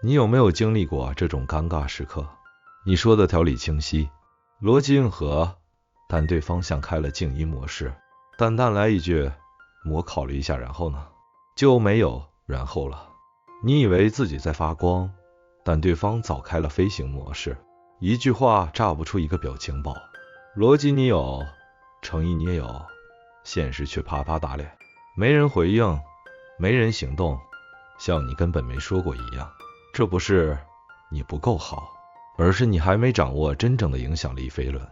你有没有经历过这种尴尬时刻？你说的条理清晰，逻辑硬核，但对方向开了静音模式，淡淡来一句我考虑一下，然后呢？就没有然后了。你以为自己在发光，但对方早开了飞行模式，一句话炸不出一个表情包。逻辑你有，诚意你也有，现实却啪啪打脸，没人回应，没人行动，像你根本没说过一样。这不是你不够好，而是你还没掌握真正的影响力飞轮。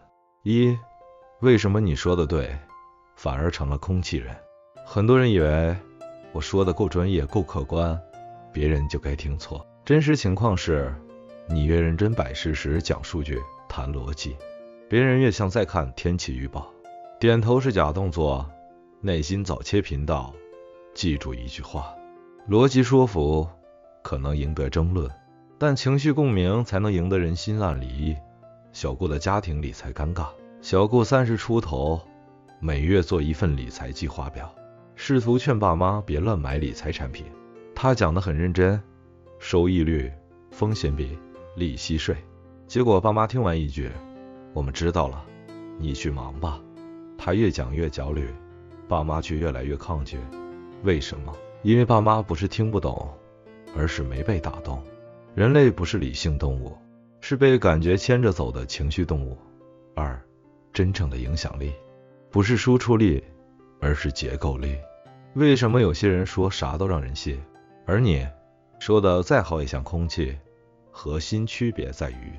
为什么你说的对，反而成了空气人？很多人以为我说的够专业够客观，别人就该听错。真实情况是，你越认真摆事实讲数据谈逻辑，别人越像在看天气预报。点头是假动作，内心早切频道。记住一句话，逻辑说服可能赢得争论，但情绪共鸣才能赢得人心烂离。小顾的家庭理财尴尬。小顾30出头，每月做一份理财计划表，试图劝爸妈别乱买理财产品。他讲得很认真，收益率、风险比、利息税。结果爸妈听完一句我们知道了，你去忙吧。他越讲越焦虑，爸妈却越来越抗拒。为什么？因为爸妈不是听不懂，而是没被打动。人类不是理性动物，是被感觉牵着走的情绪动物。真正的影响力不是输出力，而是结构力。为什么有些人说啥都让人信，而你说的再好也像空气？核心区别在于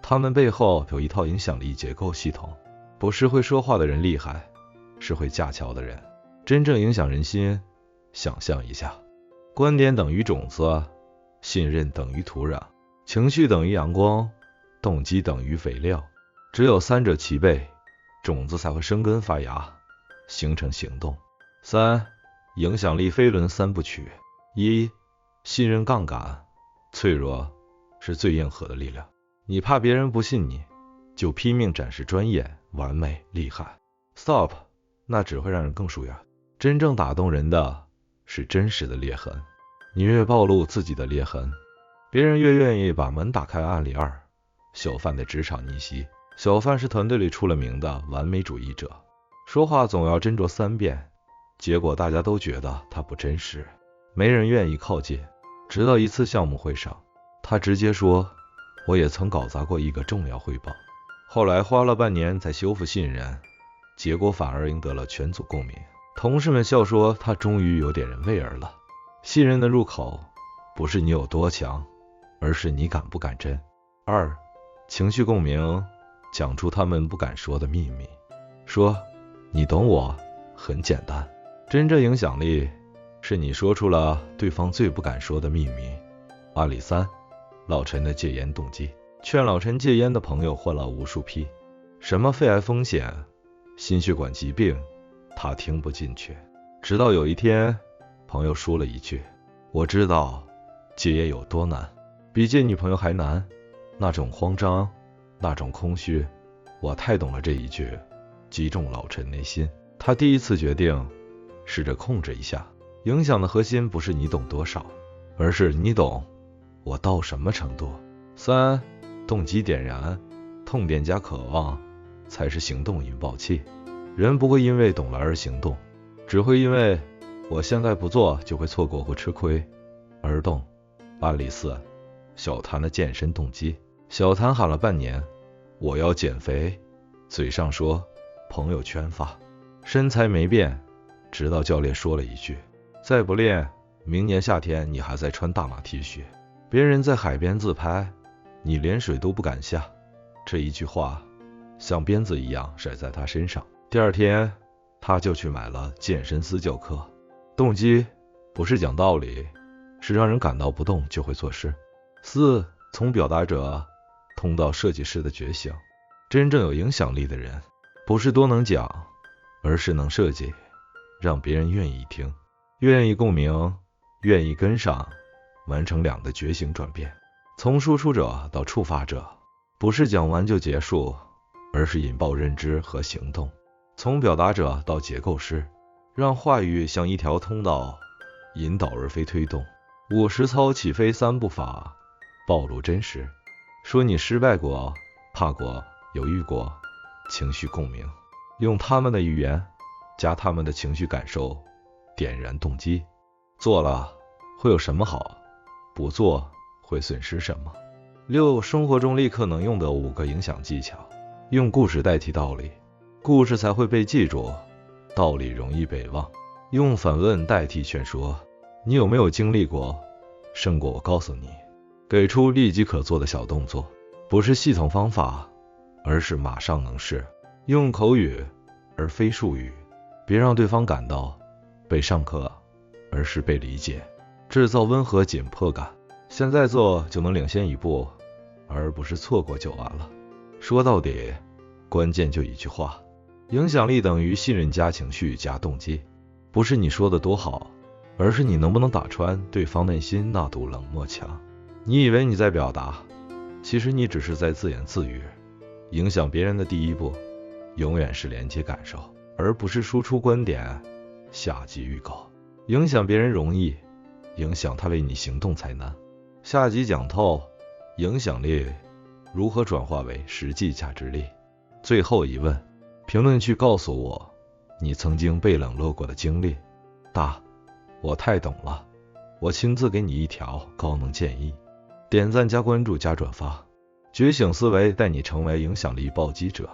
他们背后有一套影响力结构系统。不是会说话的人厉害，是会架桥的人真正影响人心。想象一下，观点等于种子，信任等于土壤，情绪等于阳光，动机等于肥料。只有三者齐备，种子才会生根发芽，形成行动。影响力飞轮三部曲。信任杠杆。脆弱是最硬核的力量。你怕别人不信你，就拼命展示专业、完美、厉害。Stop， 那只会让人更疏远。真正打动人的是真实的裂痕。你越暴露自己的裂痕，别人越愿意把门打开。案例2，小范的职场逆袭。小范是团队里出了名的完美主义者，说话总要斟酌3遍，结果大家都觉得他不真实，没人愿意靠近。直到一次项目会上，他直接说我也曾搞砸过一个重要汇报，后来花了半年才修复信任，结果反而赢得了全组共鸣。同事们笑说他终于有点人味儿了。信任的入口不是你有多强，而是你敢不敢真。情绪共鸣。讲出他们不敢说的秘密，说你懂我，很简单。真正影响力是你说出了对方最不敢说的秘密。案例3，老陈的戒烟动机。劝老陈戒烟的朋友换了无数批，什么肺癌风险、心血管疾病，他听不进去。直到有一天，朋友说了一句，我知道戒烟有多难，比戒女朋友还难。那种慌张，那种空虚，我太懂了。这一句击中老陈内心。他第一次决定试着控制一下。影响的核心不是你懂多少，而是你懂我到什么程度。动机点燃。痛点加渴望才是行动引爆器。人不会因为懂了而行动，只会因为我现在不做就会错过或吃亏而动。案例4，小谭的健身动机。小谭喊了半年我要减肥，嘴上说，朋友圈发，身材没变，直到教练说了一句，再不练，明年夏天你还在穿大码 T 恤。别人在海边自拍，你连水都不敢下。这一句话像鞭子一样甩在他身上。第二天他就去买了健身私教课。动机不是讲道理，是让人感到不动就会做事。从表达者通到设计师的觉醒。真正有影响力的人，不是多能讲，而是能设计，让别人愿意听，愿意共鸣，愿意跟上，完成2的觉醒转变。从输出者到触发者，不是讲完就结束，而是引爆认知和行动。从表达者到结构师，让话语像一条通道，引导而非推动。实操起飞3步法。暴露真实，说你失败过、怕过、犹豫过，情绪共鸣，用他们的语言加他们的情绪感受，点燃动机。做了会有什么好？不做会损失什么？6. 生活中立刻能用的5个影响技巧。用故事代替道理，故事才会被记住，道理容易被忘。用反问代替劝说，你有没有经历过？胜过我告诉你。给出立即可做的小动作，不是系统方法，而是马上能事。用口语而非术语，别让对方感到被上课，而是被理解。制造温和紧迫感，现在做就能领先一步，而不是错过就完了。说到底，关键就一句话，影响力等于信任加情绪加动机。不是你说的多好，而是你能不能打穿对方内心那堵冷漠墙。你以为你在表达，其实你只是在自言自语。影响别人的第一步，永远是连接感受，而不是输出观点。下集预告：影响别人容易，影响他为你行动才难。下集讲透影响力如何转化为实际价值力。最后一问，评论区告诉我你曾经被冷落过的经历。我太懂了，我亲自给你一条高能建议。点赞加关注加转发，觉醒思维带你成为影响力暴击者。